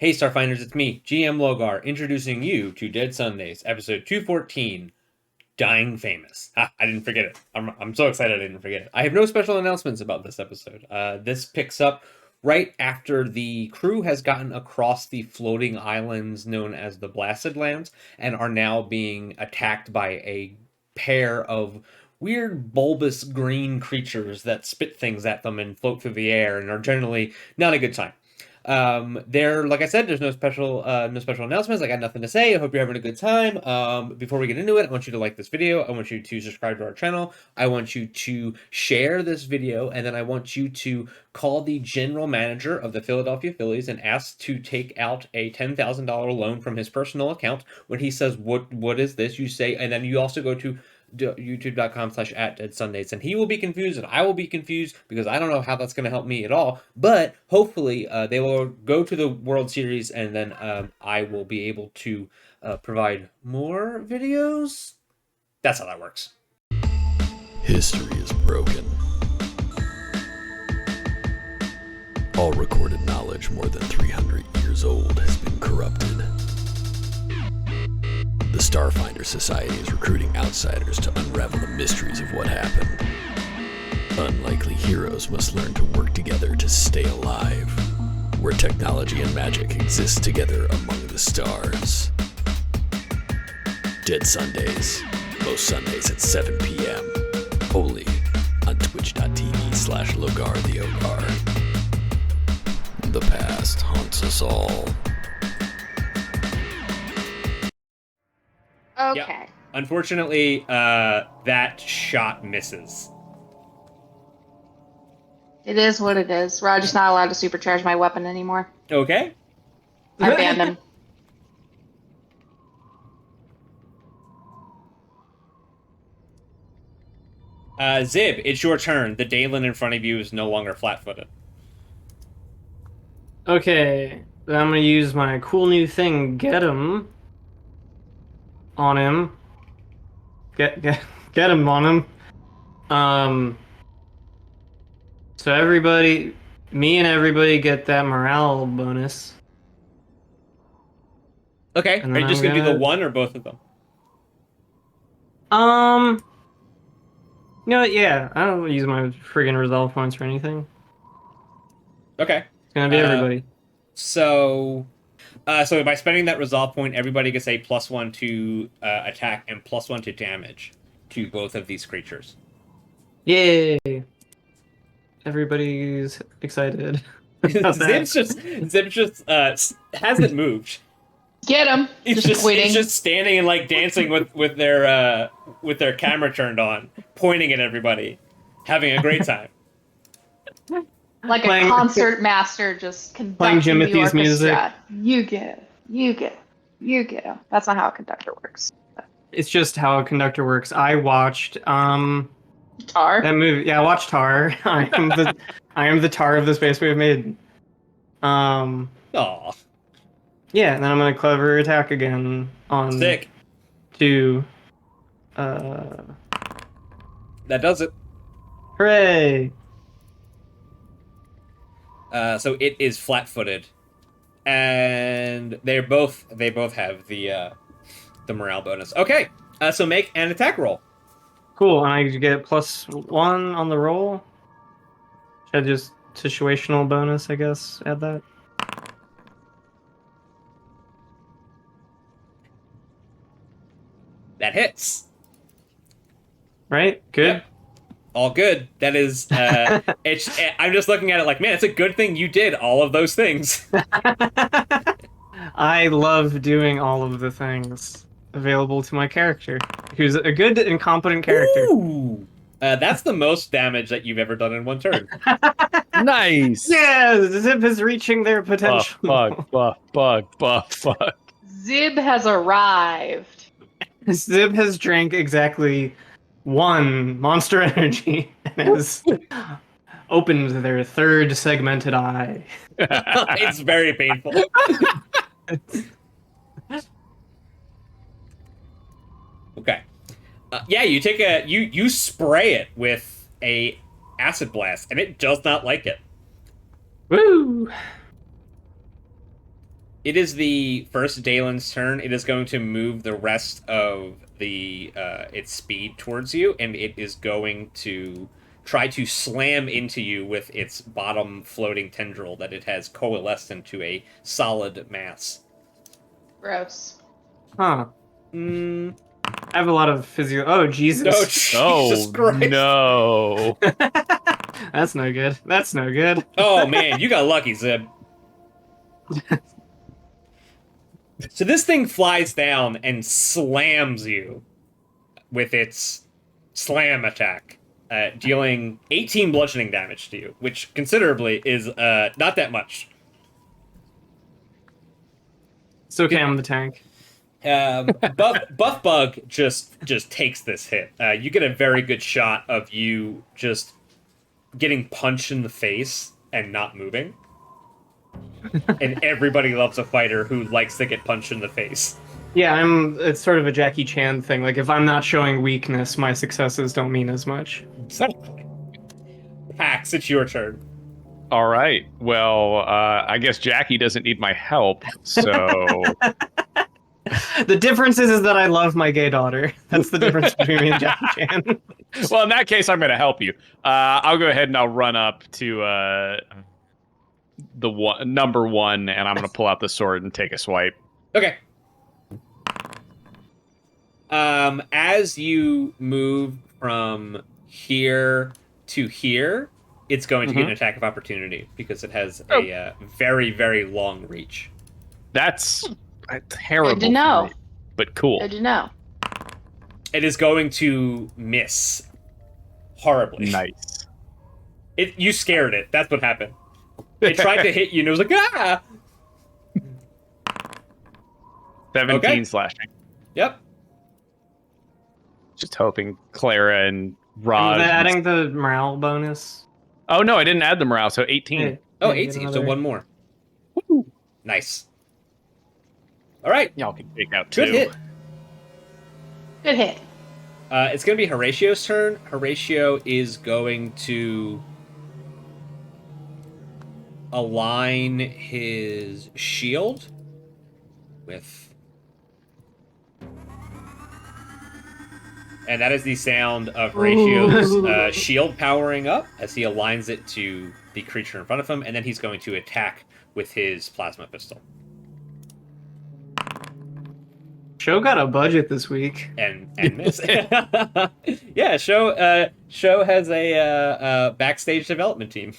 Hey Starfinders, it's me, GM Logar, introducing you to Dead Sundays, episode 214, Dying Famous. I didn't forget it. I'm so excited I didn't forget it. I have no special announcements about this episode. This picks up right after the crew has gotten across the floating islands known as the Blasted Lands and are now being attacked by a pair of weird bulbous green creatures that spit things at them and float through the air and are generally not a good time. There, like I said, there's no special announcements. I got nothing to say. I hope you're having a good time. Before we get into it, I want you to like this video. I want you to subscribe to our channel. I want you to share this video, and then I want you to call the general manager of the Philadelphia Phillies and ask to take out a $10,000 loan from his personal account. When he says, what is this? You say, and then you also go to youtube.com/@deadsundays, and he will be confused and I will be confused because I don't know how that's going to help me at all, but hopefully they will go to the World Series, and then I will be able to provide more videos. That's how that works. History is broken. All recorded knowledge more than 300 years old has been corrupted. The Starfinder Society is recruiting outsiders to unravel the mysteries of what happened. Unlikely heroes must learn to work together to stay alive, where technology and magic exist together among the stars. Dead Sundays, most Sundays at 7 p.m. Only on twitch.tv/Logar the Ogar. The past haunts us all. Okay. Yeah. Unfortunately, that shot misses. It is what it is. Raj is not allowed to supercharge my weapon anymore. Okay. I banned him. Zib, it's your turn. The Dalen in front of you is no longer flat-footed. Okay, then I'm gonna use my cool new thing, get him. On him. Get him on him. So everybody, me and everybody get that morale bonus. Okay, And are then you just I'm gonna do the gonna- one or both of them? You know what, yeah, I don't use my friggin' resolve points for anything. Okay. It's gonna be everybody. So by spending that resolve point, everybody gets a +1 to attack and +1 to damage to both of these creatures. Yay! Everybody's excited. about that. Zib's just hasn't moved. Get him. He's Just waiting. he's just standing and like dancing with their camera turned on, pointing at everybody, having a great time. Like playing- a concert master just Playing conducting the Jimothy's music. orchestra. You get it. You get it. You get it. That's not how a conductor works. It's just how a conductor works. I watched Tar. that movie. Yeah, I watched Tar. I am the Tar of the Space Wave Maiden. Aw, Yeah, and then I'm gonna clever attack again on sick. 2. That does it. Hooray! So it is flat-footed, and they both have the morale bonus. Okay, so make an attack roll. Cool, and I get +1 on the roll. Should I just situational bonus, I guess, add that? That hits. Right? Good? Yep. All good. That is. I'm just looking at it like, man, it's a good thing you did all of those things. I love doing all of the things available to my character, who's a good and competent character. Ooh. That's the most damage that you've ever done in one turn. Nice. Yeah, Zip is reaching their potential. Fuck. Zib has arrived. Zip has drank exactly 1 monster energy and has opened their 3rd segmented eye. It's very painful. Okay. Yeah, you take you spray it with a acid blast, and it does not like it. Woo! It is the first Dalen's turn. It is going to move the rest of the its speed towards you, and it is going to try to slam into you with its bottom floating tendril that it has coalesced into a solid mass. Gross. Huh. Mm, I have a lot of physio. Oh, Jesus. no, Jesus Oh Christ. no! That's no good. That's no good. Oh man, you got lucky, Zib. So this thing flies down and slams you with its slam attack, dealing 18 bludgeoning damage to you, which considerably is not that much. It's okay, I'm the tank. Buff Bug just takes this hit. You get a very good shot of you just getting punched in the face and not moving. And everybody loves a fighter who likes to get punched in the face. Yeah, it's sort of a Jackie Chan thing. Like, if I'm not showing weakness, my successes don't mean as much. Exactly. Pax, it's your turn. All right. Well, I guess Jackie doesn't need my help, so The difference is that I love my gay daughter. That's the difference between me and Jackie Chan. well, in that case, I'm going to help you. I'll go ahead and I'll run up to number 1, and I'm going to pull out the sword and take a swipe. Okay. As you move from here to here, it's going to get an attack of opportunity because it has a very, very long reach. That's terrible. Good to know. for me, but cool. Good to know. It is going to miss horribly. Nice. You scared it. That's what happened. It tried to hit you, and it was like, ah! 17 Okay. slashing. Yep. Just hoping Clara and Was Raj. that adding the morale bonus? Oh no, I didn't add the morale, so 18. Yeah, Oh, get 18, so another- one more. Nice. All right. Y'all can take out 2. Good hit. Good hit. It's going to be Horatio's turn. Horatio is going to align his shield with... And that is the sound of Horatio's shield powering up as he aligns it to the creature in front of him, and then he's going to attack with his plasma pistol. Show got a budget this week. And miss. Yeah, show has a backstage development team.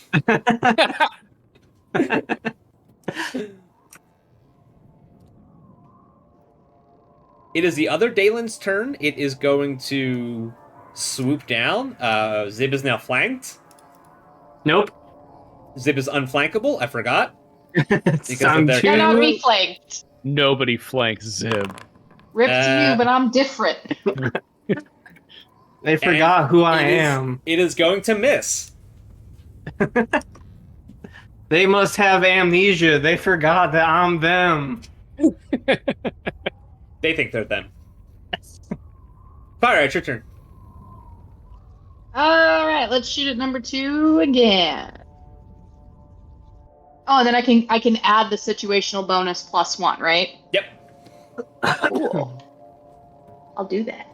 It is the other Dalen's turn. It is going to swoop down. Zib is now flanked. Nope. Zib is unflankable. I forgot. Sound of their- You're not too- reflanked. Nobody flanks Zib. Rip to you, but I'm different. They forgot who I It is- am. It is going to miss. They must have amnesia. They forgot that I'm them. They think they're them. Fire, it's your turn. All right, let's shoot at number 2 again. Oh, and then I can add the situational bonus +1, right? Yep. Cool. I'll do that.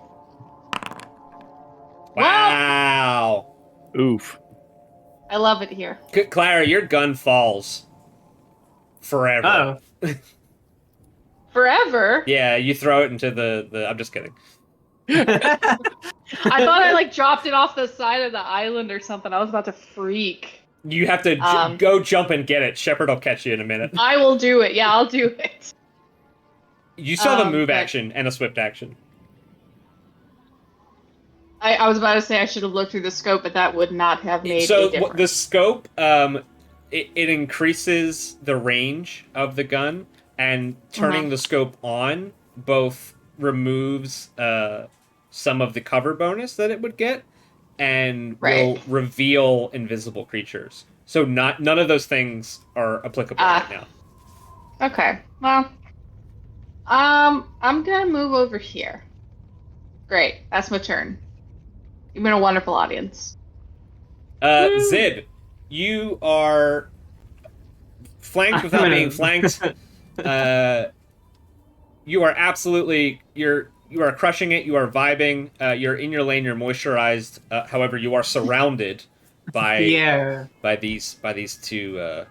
Wow. Oof. I love it here. Clara, your gun falls forever. Oh. Forever. Yeah, you throw it into the I'm just kidding. I thought I dropped it off the side of the island or something. I was about to freak. You have to go jump and get it. Shepard will catch you in a minute. I will do it. Yeah, I'll do it. You still have a move but- action and a swift action. I was about to say I should have looked through the scope, but that would not have made a So difference. the scope, it increases the range of the gun, and turning the scope on both removes some of the cover bonus that it would get, and will reveal invisible creatures. So none of those things are applicable right now. Okay. Well, I'm gonna move over here. Great. That's my turn. You've been a wonderful audience. Zib, you are flanked without being flanked. You are absolutely you are crushing it. You are vibing. You're in your lane. You're moisturized. However, you are surrounded by Yeah. these two.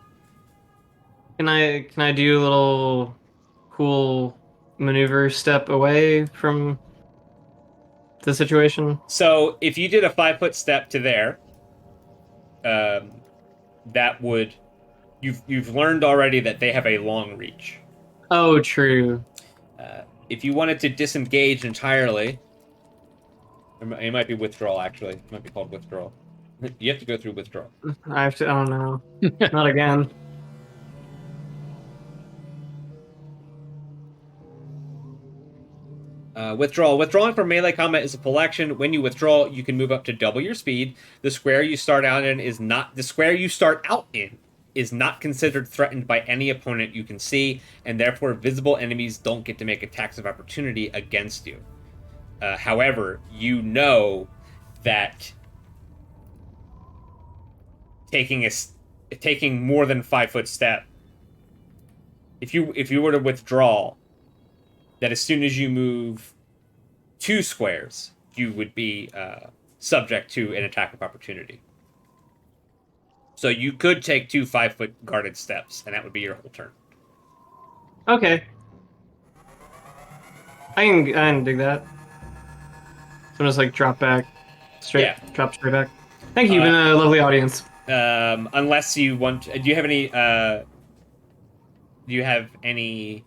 Can I do a little cool maneuver step away from the situation? So if you did a 5-foot step to there, that would you've learned already that they have a long reach. Oh, true. If you wanted to disengage entirely, it might be withdrawal. Actually, it might be called withdrawal. You have to go through withdrawal. I have to. Oh no, not again. Withdrawal. Withdrawing from melee combat is a full action. When you withdraw, you can move up to double your speed. The square you start out in is not considered threatened by any opponent you can see, and therefore visible enemies don't get to make attacks of opportunity against you. However, you know that taking more than 5-foot step, if you were to withdraw, that as soon as you move 2 squares, you would be subject to an attack of opportunity. So you could take 2 5-foot guarded steps, and that would be your whole turn. Okay. I can dig that. So just like drop back, drop straight back. Thank you, you've been a lovely audience. Unless you want, do you have any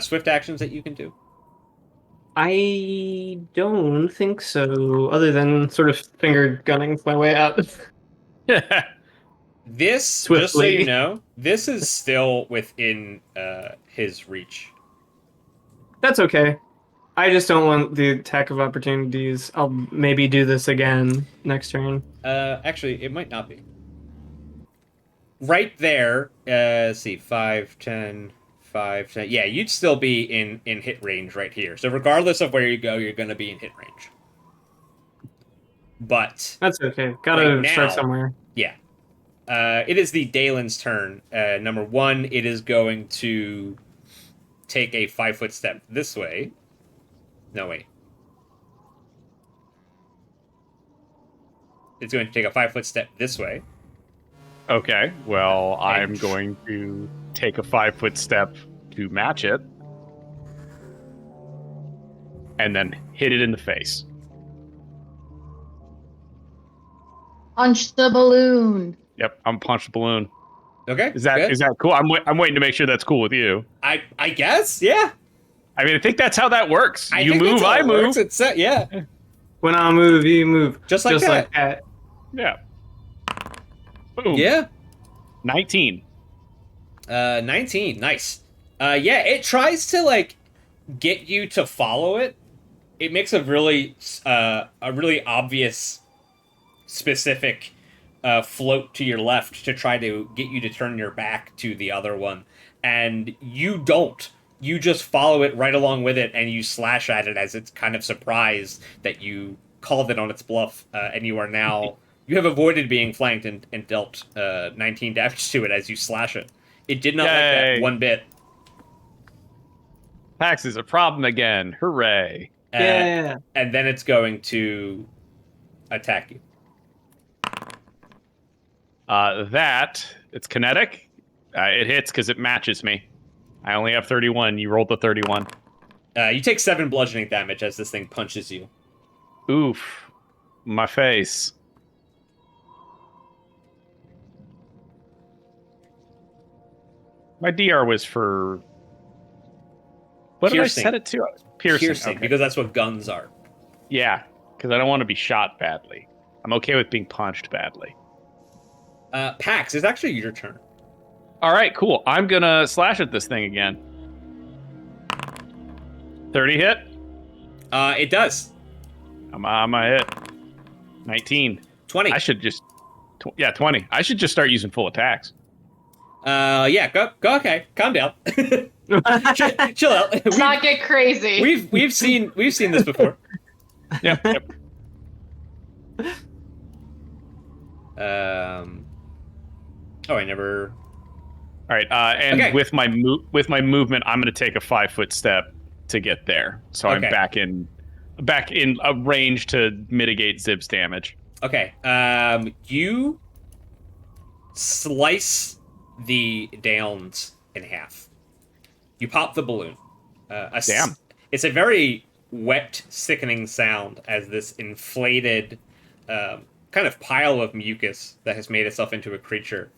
swift actions that you can do? I don't think so, other than sort of finger gunning my way out. This, Swiftly. just so you know, this is still within his reach. That's okay. I just don't want the attack of opportunities. I'll maybe do this again next turn. Actually, it might not be. Right there, let's see, 5, 10, 5, 10. Yeah, you'd still be in hit range right here. So regardless of where you go, you're going to be in hit range. But that's okay. Gotta right start now, somewhere. Yeah. It is the Dalen's turn. Number 1, it is going to take a 5-foot step this way. No, wait. It's going to take a 5-foot step this way. Okay, well, I'm going to take a 5-foot step to match it. And then hit it in the face. Punch the balloon. Yep, I'm punch the balloon. Okay. Is that cool? I'm waiting to make sure that's cool with you. I guess, yeah. I mean, I think that's how that works. You move, I move. It's yeah. When I move, you move. Just like that. Yeah. Boom. Yeah. 19. 19. Nice. Yeah, it tries to like get you to follow it. It makes a really obvious, specific float to your left to try to get you to turn your back to the other one, and you don't. You just follow it right along with it, and you slash at it as it's kind of surprised that you called it on its bluff, and you are now... You have avoided being flanked and dealt 19 damage to it as you slash it. It did not like that one bit. Pax is a problem again. Hooray. Yeah. And then it's going to attack you. It's kinetic. It hits because it matches me. I only have 31. You rolled the 31. You take 7 bludgeoning damage as this thing punches you. Oof. My face. My DR was for... What Piercing. did I set it to? Piercing. Okay. Because that's what guns are. Yeah, because I don't want to be shot badly. I'm okay with being punched badly. Pax, it's actually your turn. All right, cool. I'm going to slash at this thing again. 30 hit? It does. I'm a hit. 19. 20. I should just... 20. I should just start using full attacks. Yeah, go okay. Calm down. Chill out. Let's not get crazy. We've seen this before. Yep. Oh, I never All right, and Okay. with my movement, I'm going to take a 5-foot step to get there, so I'm Okay. back in a range to mitigate Zib's damage. Okay. You slice the downs in half. You pop the balloon. Damn. It's a very wet, sickening sound as this inflated kind of pile of mucus that has made itself into a creature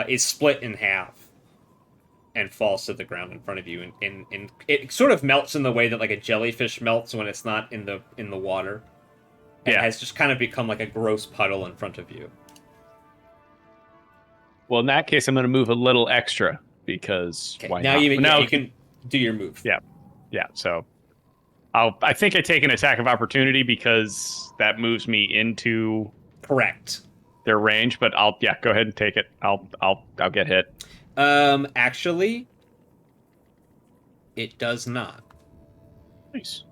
is split in half and falls to the ground in front of you. And it sort of melts in the way that like a jellyfish melts when it's not in the water. And Yeah. has just kind of become like a gross puddle in front of you. Well, in that case, I'm going to move a little extra because Okay. why Now not? you can do your move. Yeah. So I think I take an attack of opportunity because that moves me into Correct. their range. But go ahead and take it. I'll get hit. Actually, it does not. Nice.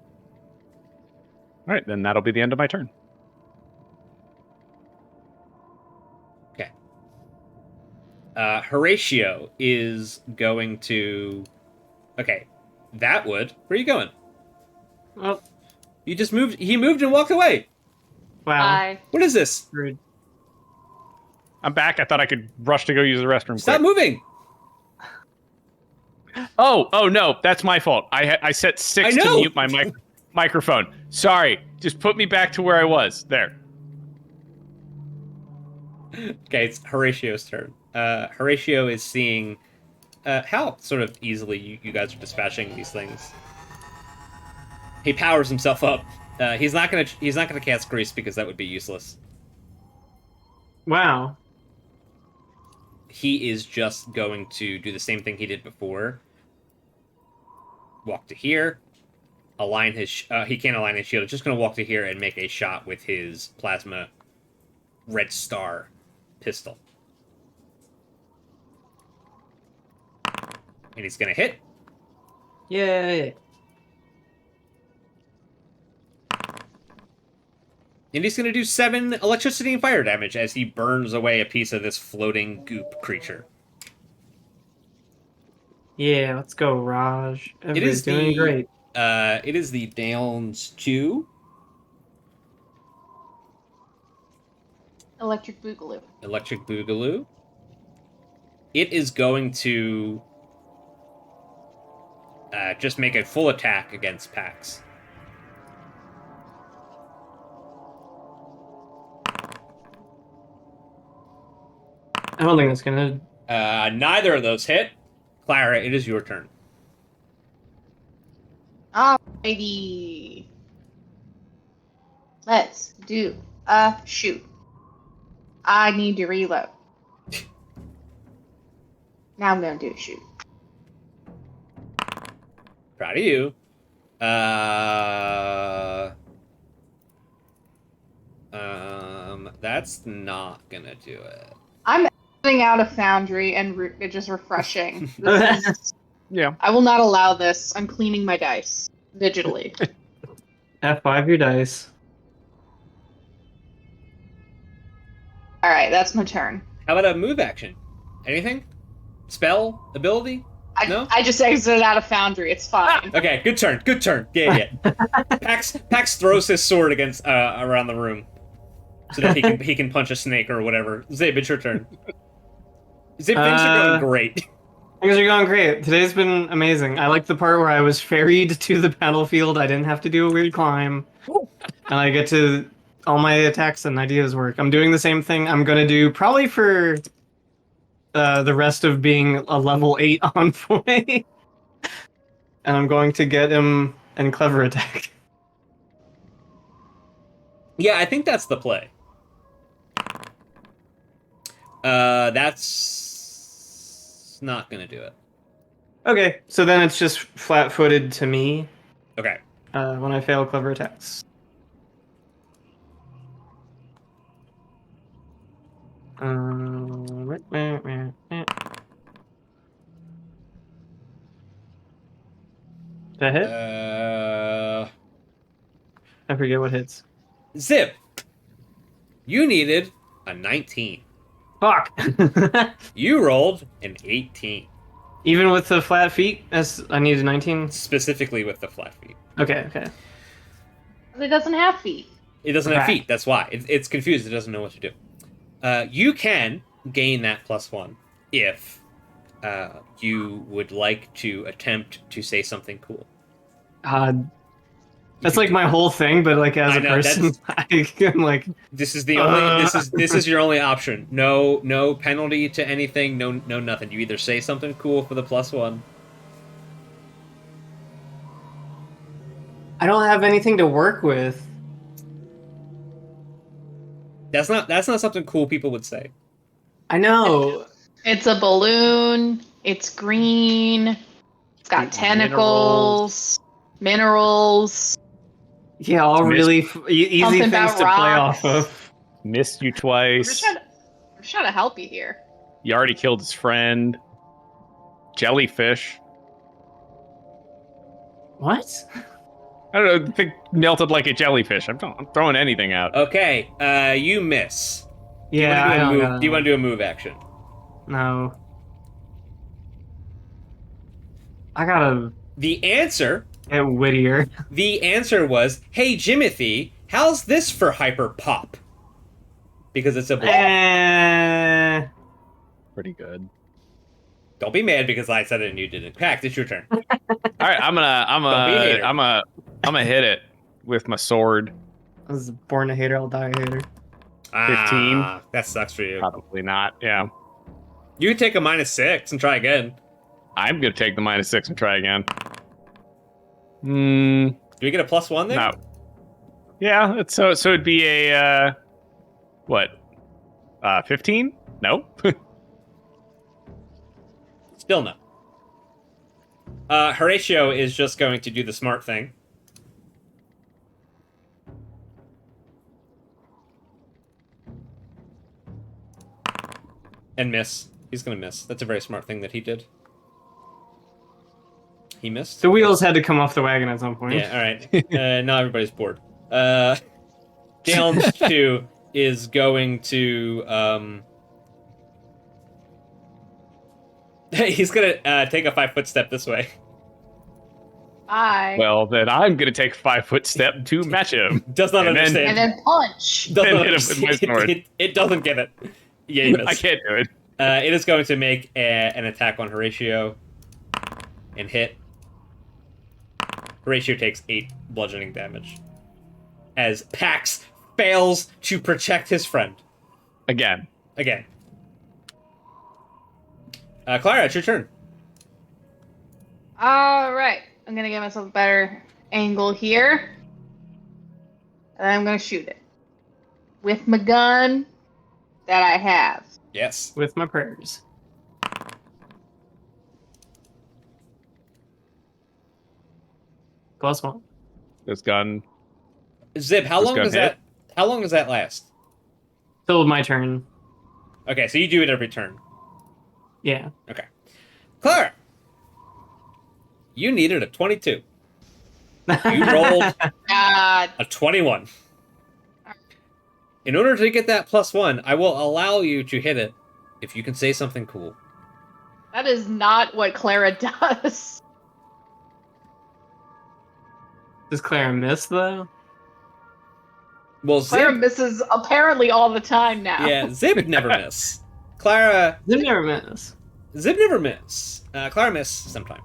All right, then that'll be the end of my turn. Okay. Horatio is going to. Okay, that would. Where are you going? Oh, You just moved. He moved and walked away. wow. Bye. What is this? Rude. I'm back. I thought I could rush to go use the restroom. Stop quick. moving. Oh no, that's my fault. I set 6 I to know. mute my microphone. Sorry. Just put me back to where I was. There. Okay, it's Horatio's turn. Horatio is seeing how sort of easily you guys are dispatching these things. He powers himself up. He's not gonna cast Grease because that would be useless. Wow. He is just going to do the same thing he did before. Walk to here. Align his. He can't align his shield. He's just going to walk to here and make a shot with his plasma red star pistol. And he's going to hit. Yay. And he's going to do 7 electricity and fire damage as he burns away a piece of this floating goop creature. Yeah, let's go, Raj. It Everybody's is doing great. It is the Downs 2. Electric Boogaloo. Electric Boogaloo. It is going to just make a full attack against Pax. I don't think that's gonna. Neither of those hit. Clara, it is your turn. Alrighty. Let's do a shoot. I need to reload. Now I'm gonna do a shoot. Proud of you. That's not gonna do it. I'm putting out a foundry and just refreshing. This is, Yeah. I will not allow this. I'm cleaning my dice digitally. F5 your dice. Alright, that's my turn. How about a move action? Anything? Spell? Ability? No? I just exited out of foundry. It's fine. Okay, good turn. Good turn. Yeah. Pax throws his sword against around the room so that he can punch a snake or whatever. Zib, it's your turn. Zib, things are going great. Things are going great. Today's been amazing. I like the part where I was ferried to the battlefield. I didn't have to do a weird climb. And I get to... all my attacks and ideas work. I'm doing the same thing I'm going to do probably for the rest of being a level 8 envoy. And I'm going to get him and clever attack. Yeah, I think that's the play. That's not gonna do it. Okay, so then it's just flat-footed to me Okay. when I fail clever attacks. That hit? I forget what hits. Zib, you needed a 19. Fuck. You rolled an 18, Even with the flat feet, as I need a 19. specifically with the flat feet. Okay, okay. It doesn't have feet. It doesn't have Okay. feet. That's why it's confused. It doesn't know what to do. You can gain that +1 if you would like to attempt to say something cool. That's like my whole thing, but like as I a know, person, I'm like, This is the only. This is your only option. No penalty to anything. No nothing. You either say something cool for the +1. I don't have anything to work with. That's not something cool people would say. I know. It's a balloon. It's green. It's got tentacles, minerals. Yeah, all Mist. really easy Something things about to play rocks. off of. Missed you I'm twice. just trying to help you here. You already killed his friend. Jellyfish. What? I don't know. Think melted like a jellyfish. I'm throwing anything out. Okay. You miss. Yeah, I don't Do you want to do a move action? No. I gotta The answer. get wittier. The answer was, "Hey Jimothy, how's this for hyper pop?" Because it's a blob. Pretty good. Don't be mad because I said it and you didn't. Pax, it's your turn. All right, I'm Don't be a hater. gonna hit it with my sword. I was born a hater, I'll die a hater. 15? That sucks for you. Probably not. Yeah. You can take a -6 and try again. I'm gonna take the -6 and try again. Hmm. Do we get a +1 then? No. Yeah. It's so it'd be a what? 15? No. Still no. Horatio is just going to do the smart thing. And miss. He's gonna miss. That's a very smart thing that he did. He missed. The wheels had to come off the wagon at some point. Yeah, alright. Now everybody's bored. Challenge 2 is going to he's gonna take a 5-foot step this way. Bye. Well, then I'm gonna take a 5-foot step to match him. Does not And then- understand. and then punch. Doesn't and hit him with my understand. sword. It doesn't get it. Yeah, you I missed. can't do it. It is going to make an attack on Horatio and hit. Horatio takes 8 bludgeoning damage as Pax fails to protect his friend. Again. Again. Clara, it's your turn. All right. I'm gonna get myself a better angle here, and I'm gonna shoot it with my gun that I have. Yes. With my prayers. +1. This gun. Zib, how This long gun does hit? that? How long does that last? Till my turn. Okay, so you do it every turn. Yeah. Okay. Clara, you needed a 22. You rolled God. a 21. In order to get that +1, I will allow you to hit it if you can say something cool. That is not what Clara does. Does Clara miss though? Well, Clara Zib, misses apparently all the time now. yeah, Zib never miss. Clara, They never miss. Zib never miss. Clara miss sometime.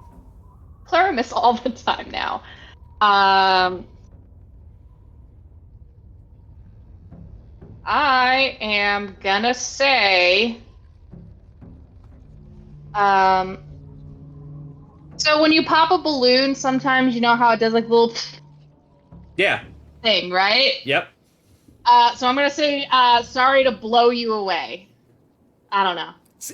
Clara miss all the time now. I am gonna say, so when you pop a balloon, sometimes you know how it does like a little Yeah. thing, right? Yep. So I'm gonna say, sorry to blow you away. I don't know.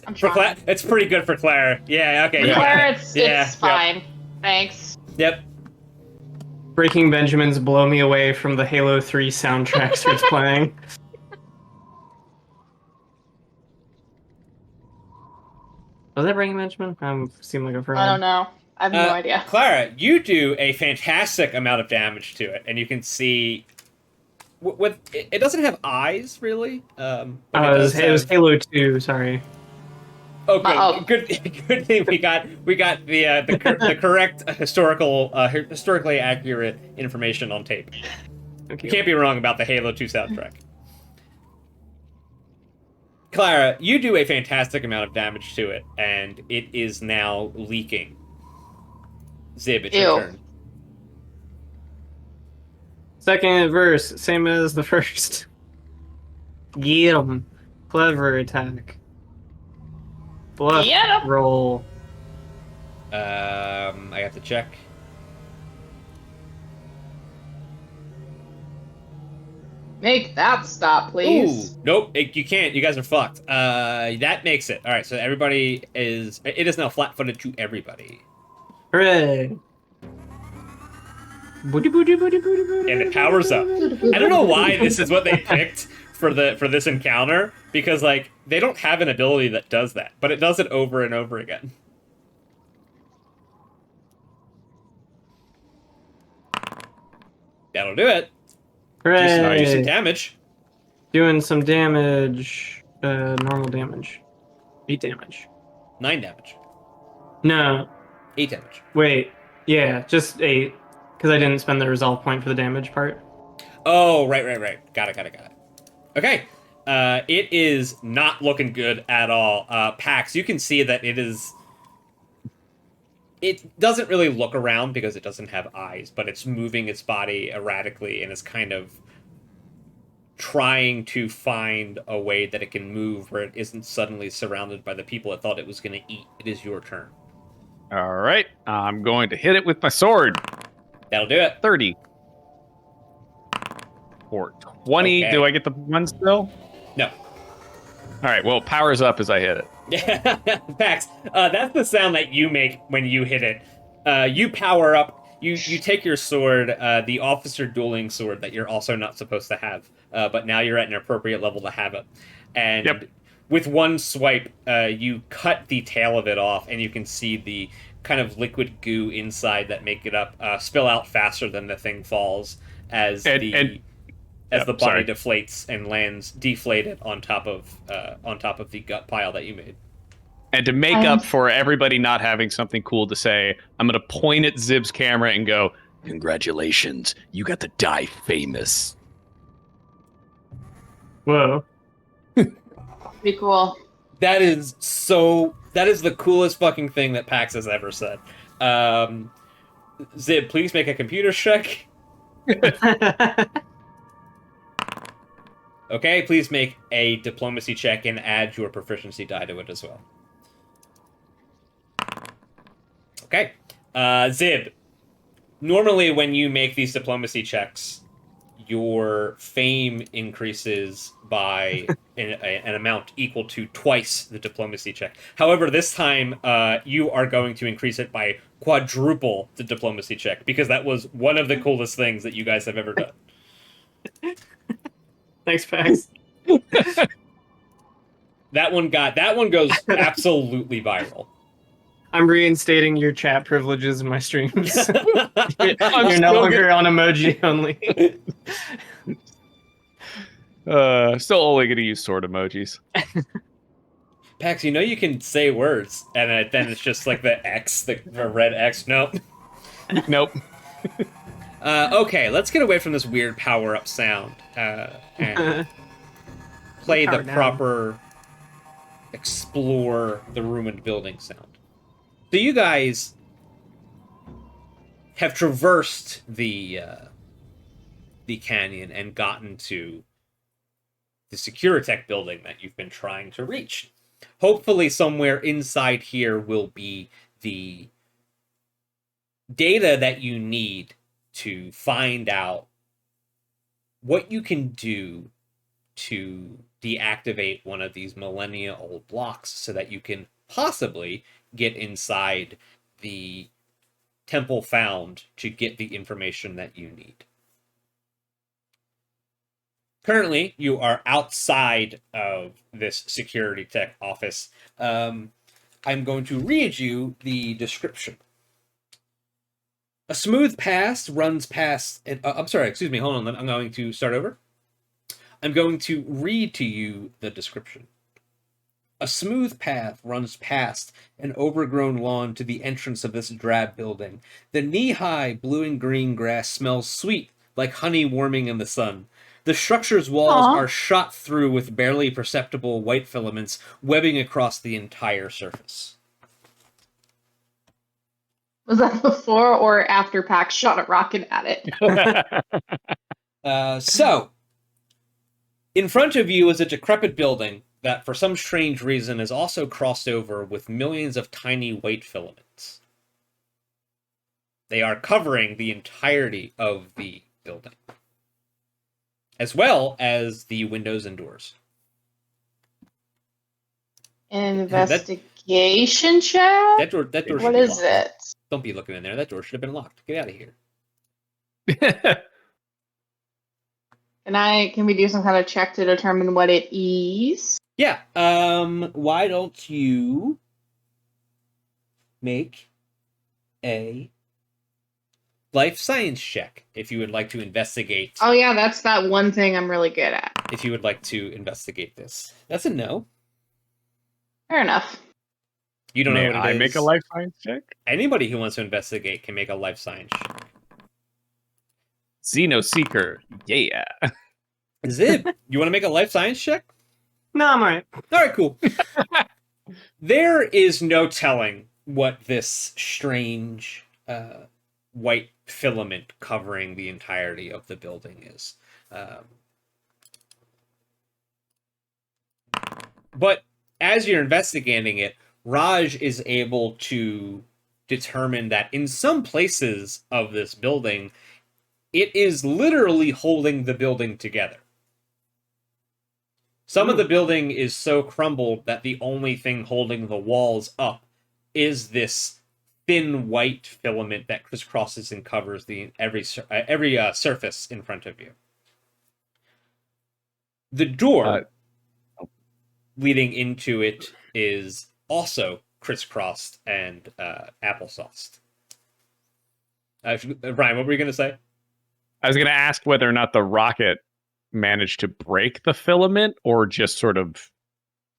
I'm For trying. it's pretty good for Clara. Yeah. Okay. For you got Clara, it. it's Yeah, fine. Thanks. Yep. Breaking Benjamin's Blow Me Away from the Halo 3 soundtrack starts playing. Was that Breaking Benjamin? Seem like I've heard I don't it. know. I have no idea. Clara, you do a fantastic amount of damage to it, and you can see with it doesn't have eyes really. But it was Halo 2. Sorry. Oh, good. Uh-oh. Good thing we got the correct historically accurate information on tape. Okay. You can't be wrong about the Halo 2 soundtrack. Clara, you do a fantastic amount of damage to it, and it is now leaking. Zib, it's your Ew. turn. Second verse, same as the first. Get 'em. Clever attack. Bluff Get 'em. roll. I have to check. Make that stop, please. Ooh, nope, you can't. You guys are fucked. That makes it. All right, so everybody is. It is now flat-footed to everybody, Hooray! Booty, booty, booty, booty, booty, and it powers up. I don't know why this is what they picked for this encounter, because like they don't have an ability that does that, but it does it over and over again. That'll do it. Hooray! Do some damage. Doing some damage. Normal damage. 8 damage. 9 damage. No, 8 damage. wait. Yeah, just 8. Because I didn't spend the resolve point for the damage part. Oh, right. Got it. Okay. It is not looking good at all. Pax, you can see that it is... It doesn't really look around because it doesn't have eyes, but it's moving its body erratically and is kind of trying to find a way that it can move where it isn't suddenly surrounded by the people it thought it was going to eat. It is your turn. All right. I'm going to hit it with my sword. That'll do it. 30. Or 20. Okay. Do I get the one still? No. All right. Well, it powers up as I hit it. Yeah, Pax, that's the sound that you make when you hit it. You power up. You take your sword, the officer dueling sword that you're also not supposed to have, but now you're at an appropriate level to have it. And Yep. with one swipe, you cut the tail of it off, and you can see the kind of liquid goo inside that make it up spill out faster than the thing falls as the body sorry. deflates and lands deflated on top of the gut pile that you made. And to make up for everybody not having something cool to say, I'm going to point at Zib's camera and go, Congratulations, you got to die famous. Whoa. Be cool. That is the coolest fucking thing that Pax has ever said. Zib, please make a computer check. Okay, please make a diplomacy check and add your proficiency die to it as well. Okay. Zib, normally when you make these diplomacy checks, your fame increases by an amount equal to twice the diplomacy check. However, this time you are going to increase it by quadruple the diplomacy check, because that was one of the coolest things that you guys have ever done. Thanks, Pax. That one goes absolutely viral. I'm reinstating your chat privileges in my streams. You're no still longer on emoji only. still only going to use sword emojis. Pax, you know you can say words, and then it's just like the X, the red X. Nope. Nope. Okay, let's get away from this weird power-up sound and play the Power down. proper explore the ruined building sound. So you guys have traversed the canyon and gotten to the Securitech building that you've been trying to reach. Hopefully somewhere inside here will be the data that you need to find out what you can do to deactivate one of these millennia-old blocks so that you can possibly get inside the temple found to get the information that you need. Currently, you are outside of this security tech office. I'm going to read you the description. A smooth path runs past... I'm sorry, excuse me, hold on. I'm going to start over. I'm going to read to you the description. A smooth path runs past an overgrown lawn to the entrance of this drab building. The knee-high blue and green grass smells sweet, like honey warming in the sun. The structure's walls Aw. are shot through with barely perceptible white filaments webbing across the entire surface. Was that before or after Pax shot a rocket at it? So, in front of you is a decrepit building that, for some strange reason, is also crossed over with millions of tiny white filaments. They are covering the entirety of the building, as well as the windows and doors. Investigation check? That door should What be is locked. it? Don't be looking in there. That door should have been locked. Get out of here. Can we do some kind of check to determine what it is? Yeah. Why don't you make a life science check if you would like to investigate? Oh yeah, that's that one thing I'm really good at. If you would like to investigate this. That's a no. Fair enough. You don't know May what it I is. make a life science check? Anybody who wants to investigate can make a life science check. Xenoseeker. Yeah. Zib, you want to make a life science check? No, I'm alright. All right, cool. There is no telling what this strange white filament covering the entirety of the building is. But as you're investigating it, Raj is able to determine that in some places of this building, it is literally holding the building together. Some of the building is so crumbled that the only thing holding the walls up is this thin white filament that crisscrosses and covers every surface in front of you. The door leading into it is also crisscrossed and applesauced. Brian, what were you going to say? I was going to ask whether or not the rocket managed to break the filament or just sort of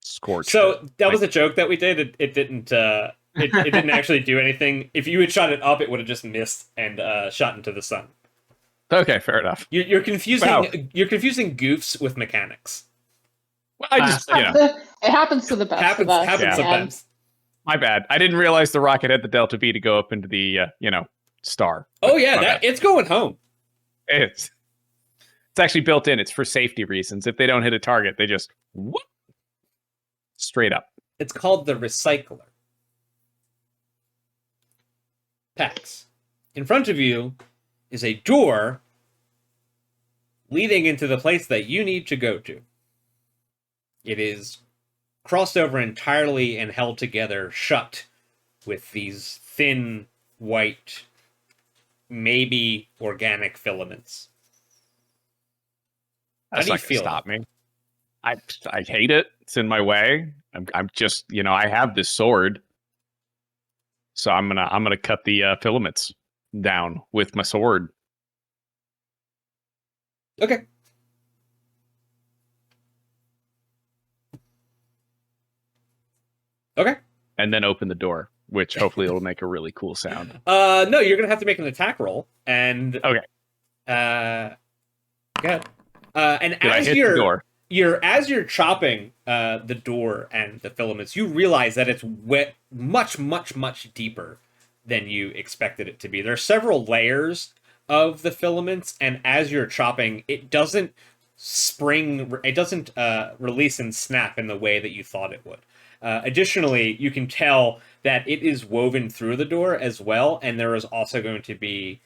scorch. So that was a joke that we did. It didn't. It didn't actually do anything. If you had shot it up, it would have just missed and shot into the sun. Okay, fair enough. You're confusing. Wow. You're confusing goofs with mechanics. Well, I just, you know, It happens to the best of us. Happens Yeah. sometimes. my bad. I didn't realize the rocket had the delta V to go up into the, star. Oh yeah, My bad. it's going home. It's actually built in. It's for safety reasons. If they don't hit a target, they just whoop, straight up. It's called the recycler. Pax. In front of you is a door leading into the place that you need to go to. It is crossed over entirely and held together shut with these thin, white, maybe organic filaments. That's How do you not gonna feel? stop me. I hate it. It's in my way. I'm just, I have this sword, so I'm gonna cut the filaments down with my sword. Okay. Okay. And then open the door, which hopefully it'll make a really cool sound. No, you're gonna have to make an attack roll, and Okay. Go ahead. And Did I as hit the door? you're chopping the door and the filaments, you realize that it's wet much, much, much deeper than you expected it to be. There are several layers of the filaments, and as you're chopping, it doesn't release and snap in the way that you thought it would. Additionally, you can tell that it is woven through the door as well, and there is also going to be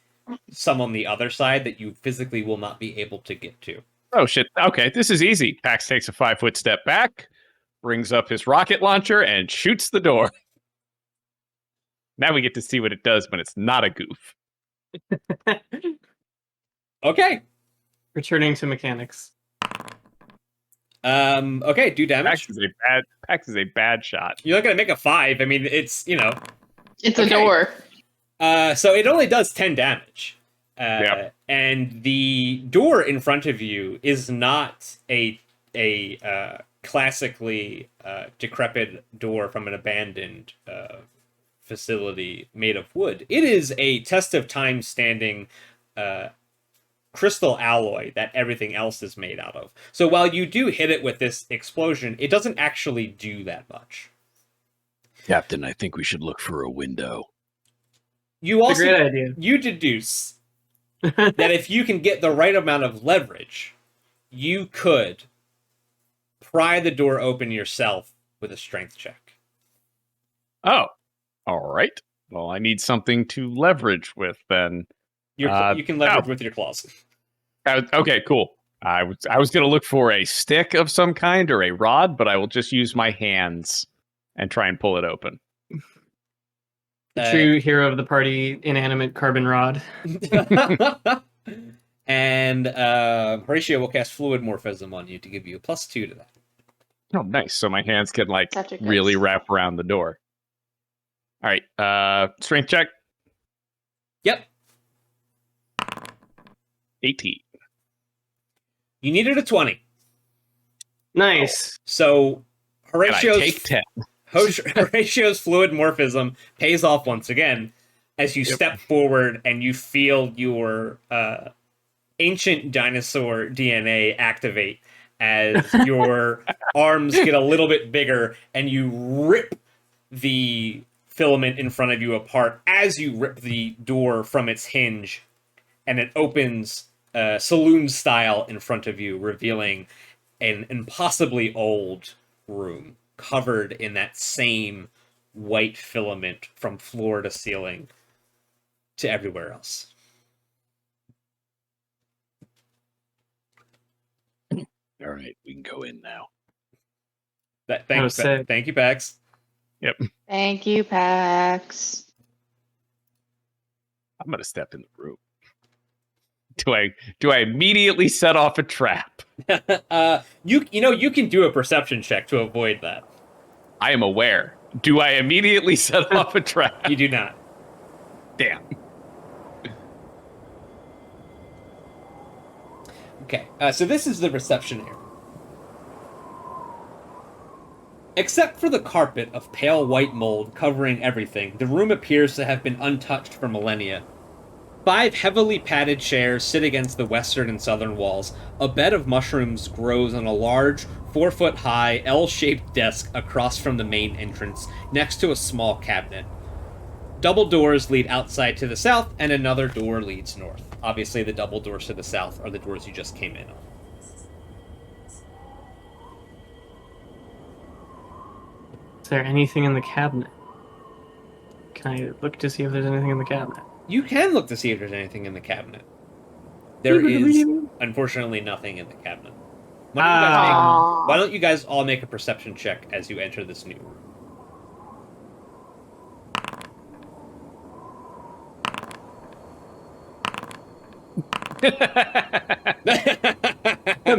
some on the other side that you physically will not be able to get to. Oh shit. Okay, this is easy. Pax takes a 5-foot step back, brings up his rocket launcher, and shoots the door. Now we get to see what it does when it's not a goof. Okay. Returning to mechanics. Okay, do damage. Pax is a bad shot. You're not gonna make a 5. I mean, it's, It's Okay. a door. So it only does 10 damage. And the door in front of you is not a classically decrepit door from an abandoned facility made of wood. It is a test of time standing crystal alloy that everything else is made out of. So while you do hit it with this explosion, it doesn't actually do that much. Captain, I think we should look for a window. You also, a great idea. You deduce that if you can get the right amount of leverage, you could pry the door open yourself with a strength check. Oh, all right. Well, I need something to leverage with then. You can leverage with your claws. Okay, cool. I was going to look for a stick of some kind or a rod, but I will just use my hands and try and pull it open. The true hero of the party, inanimate carbon rod. And Horatio will cast fluid morphism on you to give you a +2 to that. Oh, nice. So my hands can like Such a good really start. wrap around the door. All right. Strength check. Yep. 18. You needed a 20. Nice. So And I Horatio's take 10. Horatio's fluid morphism pays off once again as you step forward and you feel your ancient dinosaur DNA activate as your arms get a little bit bigger and you rip the filament in front of you apart as you rip the door from its hinge, and it opens saloon style in front of you, revealing an impossibly old room covered in that same white filament from floor to ceiling to everywhere else. All right, we can go in now. Thank you, Pax. Yep. Thank you, Pax. I'm going to step in the room. Do I immediately set off a trap? You can do a perception check to avoid that. I am aware. Do I immediately set off a trap? You do not. Damn. Okay, so this is the reception area. Except for the carpet of pale white mold covering everything, the room appears to have been untouched for millennia. 5 heavily padded chairs sit against the western and southern walls. A bed of mushrooms grows on a large, 4-foot-high, L-shaped desk across from the main entrance, next to a small cabinet. Double doors lead outside to the south, and another door leads north. Obviously, the double doors to the south are the doors you just came in on. Is there anything in the cabinet? Can I look to see if there's anything in the cabinet? You can look to see if there's anything in the cabinet. There is, unfortunately, nothing in the cabinet. Why don't you guys all make a perception check as you enter this new room?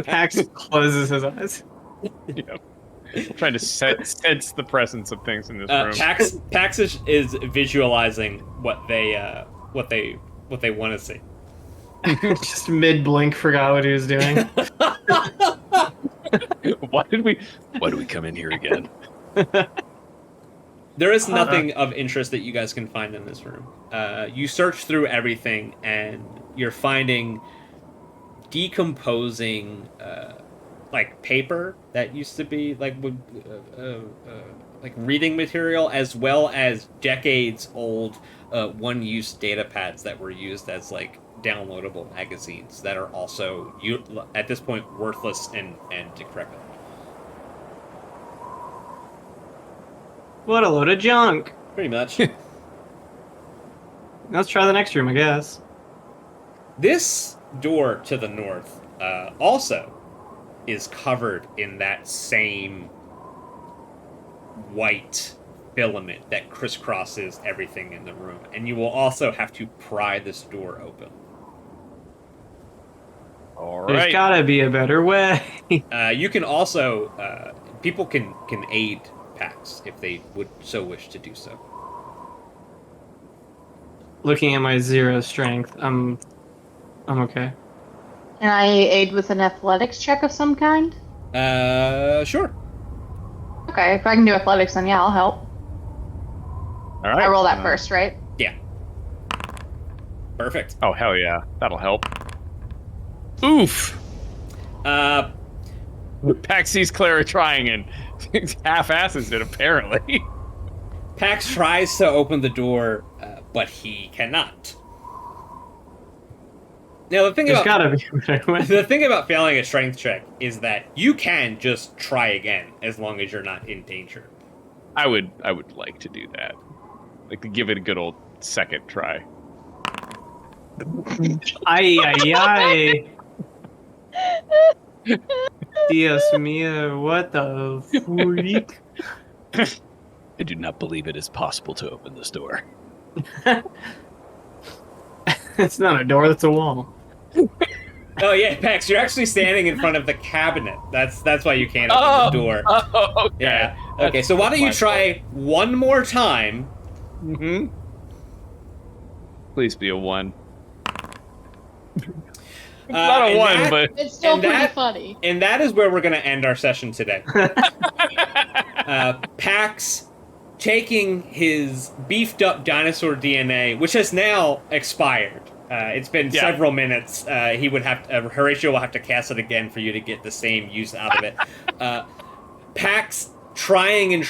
Pax closes his eyes. Yep. Trying to sense the presence of things in this room. Pax is visualizing what they want to see. Just mid blink, forgot what he was doing. Why do we come in here again? There is nothing of interest that you guys can find in this room. You search through everything, and you're finding decomposing, like paper that used to be like reading material, as well as decades old one-use data pads that were used as like downloadable magazines that are also at this point worthless and decrepit. What a load of junk. Pretty much. Let's try the next room, I guess. This door to the north also is covered in that same white filament that crisscrosses everything in the room, and you will also have to pry this door open. All There's right. gotta be a better way. You can also people can aid Pax if they would so wish to do so. Looking at my 0 strength, I'm I'm okay. Can I aid with an athletics check of some kind? Sure. Okay, if I can do athletics, then yeah, I'll help. All right. I roll that first, right? Yeah. Perfect. Oh, hell yeah. That'll help. Oof. Pax sees Clara trying and half-asses it, apparently. Pax tries to open the door, but he cannot. Now, the thing There's about gotta be a better way. the thing about failing a strength check is that you can just try again as long as you're not in danger. I would like to do that. Like to give it a good old second try. Ay, ay, ay. Dios mío, what the freak? I do not believe it is possible to open this door. It's not a door, that's a wall. Oh yeah, Pax, you're actually standing in front of the cabinet. That's why you can't open the door. Oh, okay. Yeah. Okay, so why don't you try one more time? Mm-hmm. Please be a 1. Not a and 1, that- but It's still And pretty that- funny. And that is where we're going to end our session today. Pax taking his beefed up dinosaur DNA, which has now expired. It's been several minutes. He would have to, Horatio will have to cast it again for you to get the same use out of it. Pax trying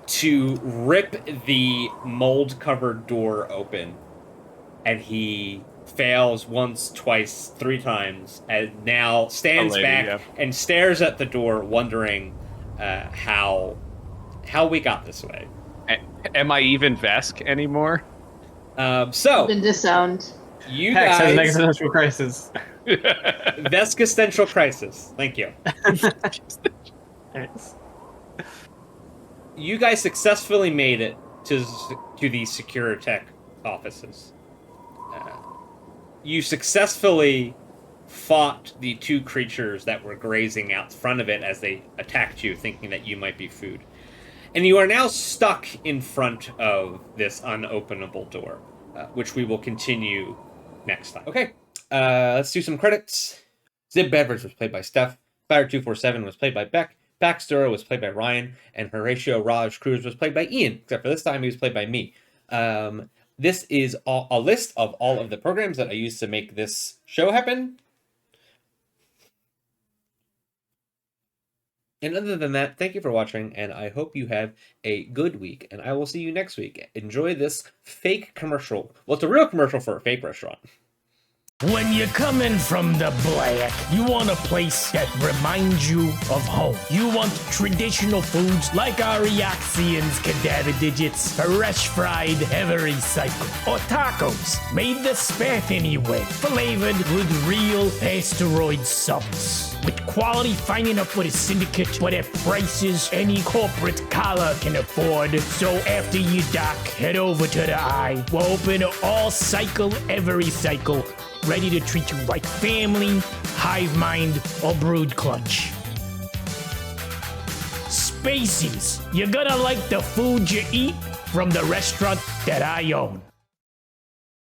to rip the mold-covered door open, and he fails once, twice, 3 times, and now stands back and stares at the door, wondering how we got this way. am I even Vesk anymore? So Been disowned. you Pax has an guys, existential crisis. Vescastential crisis. Thank you. Thanks. You guys successfully made it to the Secure Tech offices. You successfully fought the 2 creatures that were grazing out front of it as they attacked you, thinking that you might be food. And you are now stuck in front of this unopenable door, which we will continue next time. Okay, let's do some credits. Zib Beverage was played by Steph. Fire247 was played by Beck. Pax Duro was played by Ryan. And Horatio Raj Cruz was played by Ian, except for this time he was played by me. This is a list of all of the programs that I used to make this show happen. And other than that, thank you for watching, and I hope you have a good week, and I will see you next week. Enjoy this fake commercial. Well, it's a real commercial for a fake restaurant. When you're coming from the black, you want a place that reminds you of home. You want traditional foods like our Eoxians cadaver digits, fresh fried every cycle, or tacos made the Spathany way, flavored with real asteroid sauce. With quality finding up with a syndicate, but at prices any corporate collar can afford. So after you dock, head over to the Eye. We're open all cycle, every cycle. Ready to treat you like family, hive mind, or brood clutch. Spacies, you're gonna like the food you eat from the restaurant that I own.